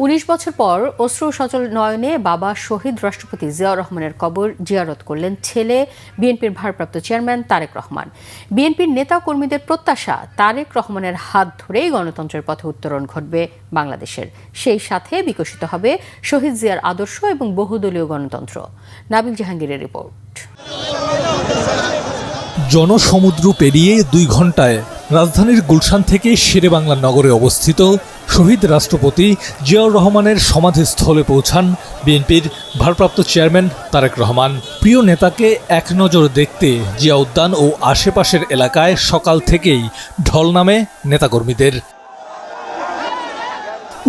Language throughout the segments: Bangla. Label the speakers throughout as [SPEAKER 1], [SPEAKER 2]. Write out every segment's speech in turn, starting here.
[SPEAKER 1] ১৯ বছর পর অশ্রু সজল নয়নে বাবা শহীদ রাষ্ট্রপতি জিয়াউর রহমানের কবর জিয়ারত করলেন ছেলে বিএনপির ভারপ্রাপ্ত চেয়ারম্যান তারেক রহমান। বিএনপির নেতা কর্মীদের প্রত্যাশা, তারেক রহমানের হাত ধরেই গণতন্ত্রের পথে উত্তরণ ঘটবে বাংলাদেশের, সেই সাথে বিকশিত হবে শহীদ জিয়ার আদর্শ এবং বহুদলীয় গণতন্ত্র। নাবিল জাহাঙ্গীরের রিপোর্ট।
[SPEAKER 2] জনসমুদ্র পেরিয়ে 2 ঘন্টায় রাজধানীর গুলশান থেকে শেরেবাংলা নগরে অবস্থিত শহীদ রাষ্ট্রপতি জিয়াউর রহমানের সমাধিস্থলে পৌঁছান বিএনপির ভারপ্রাপ্ত চেয়ারম্যান তারেক রহমান। প্রিয় নেতাকে এক নজর দেখতে জিয়া উদ্যান ও আশেপাশের এলাকায় সকাল থেকেই ঢল নামে নেতাকর্মীদের।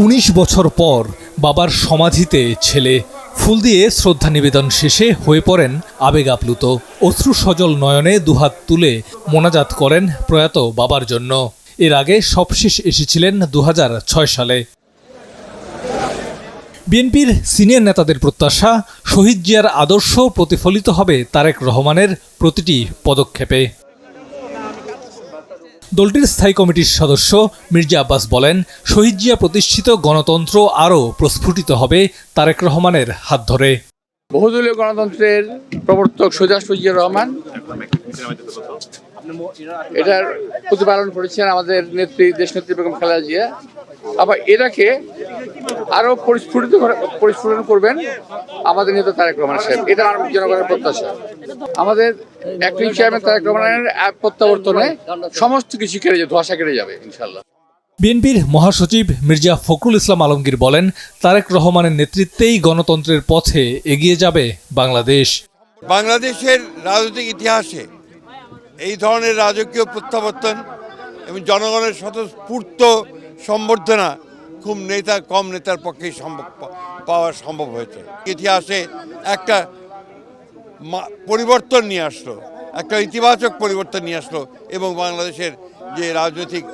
[SPEAKER 2] ১৯ বছর পর বাবার সমাধিতে ছেলে ফুল দিয়ে শ্রদ্ধা নিবেদন শেষে হয়ে পড়েন আবেগ আপ্লুত। অশ্রু সজল নয়নে দুহাত তুলে মোনাজাত করেন প্রয়াত বাবার জন্য। এর আগে সবশেষ এসেছিলেন ২০০৬ সালে। বিএনপির সিনিয়র নেতাদের প্রত্যাশা, শহীদ জিয়ার আদর্শ প্রতিফলিত হবে তারেক রহমানের প্রতিটি পদক্ষেপে। দলটির স্থায়ী কমিটির সদস্য মির্জা আব্বাস বলেন, শহীদ জিয়া প্রতিষ্ঠিত গণতন্ত্র আরও প্রস্ফুটিত হবে তারেক রহমানের হাত ধরে।
[SPEAKER 3] বহুদলীয় গণতন্ত্রের প্রবর্তক শহীদ রাষ্ট্রপতি জিয়াউর রহমান এটার প্রতিপালন করেছেন আমাদের নেত্রী, দেশনেত্রী বেগম খালেদা জিয়া। আবার এটাকে আরো পরিস্ফুটন করবেন আমাদের নেতা তারেক রহমান সাহেব। এটা আমার জনগণের প্রত্যাশা। আমাদের অ্যাক্টিং চেয়ারম্যান তারেক রহমানের প্রত্যাবর্তনে সমস্ত কিছু কেটে যাবে, ধোঁয়াশা কেটে যাবে ইনশাল্লাহ।
[SPEAKER 2] বিএনপির মহাসচিব মির্জা ফখরুল ইসলাম আলমগীর বলেন, তারেক রহমানের নেতৃত্বেই গণতন্ত্রের পথে এগিয়ে যাবে বাংলাদেশ।
[SPEAKER 4] বাংলাদেশের রাজনৈতিক ইতিহাসে এই ধরনের রাজকীয় প্রত্যাবর্তন এবং জনগণের স্বতঃস্ফূর্ত সম্বর্ধনা খুব কম নেতার পক্ষেই পাওয়া সম্ভব হয়েছে। ইতিহাসে একটা পরিবর্তন নিয়ে আসলো, একটা ইতিবাচক পরিবর্তন নিয়ে আসলো এবং বাংলাদেশের যে রাজনৈতিক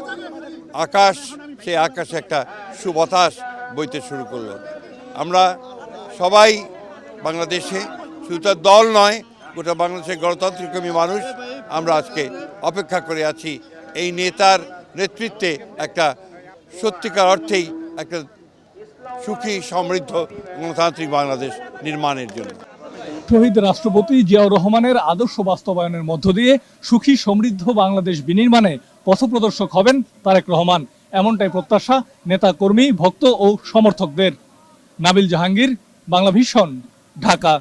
[SPEAKER 4] আকাশ, সেই আকাশে একটা সুবাতাস বইতে শুরু করলো। আমরা সবাই বাংলাদেশে, শুধু তার দল নয়, গোটা বাংলাদেশের গণতান্ত্রিকমী মানুষ আমরা আজকে অপেক্ষা করে আছি এই নেতার নেতৃত্বে একটা সত্যিকার অর্থেই একটা সুখী সমৃদ্ধ গণতান্ত্রিক বাংলাদেশ নির্মাণের জন্য।
[SPEAKER 2] শহীদ রাষ্ট্রপতি জিয়াউর রহমানের আদর্শ বাস্তবায়নের মধ্য দিয়ে সুখী সমৃদ্ধ বাংলাদেশ বিনির্মাণে পথপ্রদর্শক হবেন তারেক রহমান, এমনটাই প্রত্যাশা নেতা কর্মী, ভক্ত ও সমর্থকদের। নাবিল জাহাঙ্গীর, বাংলা ভিশন, ঢাকা।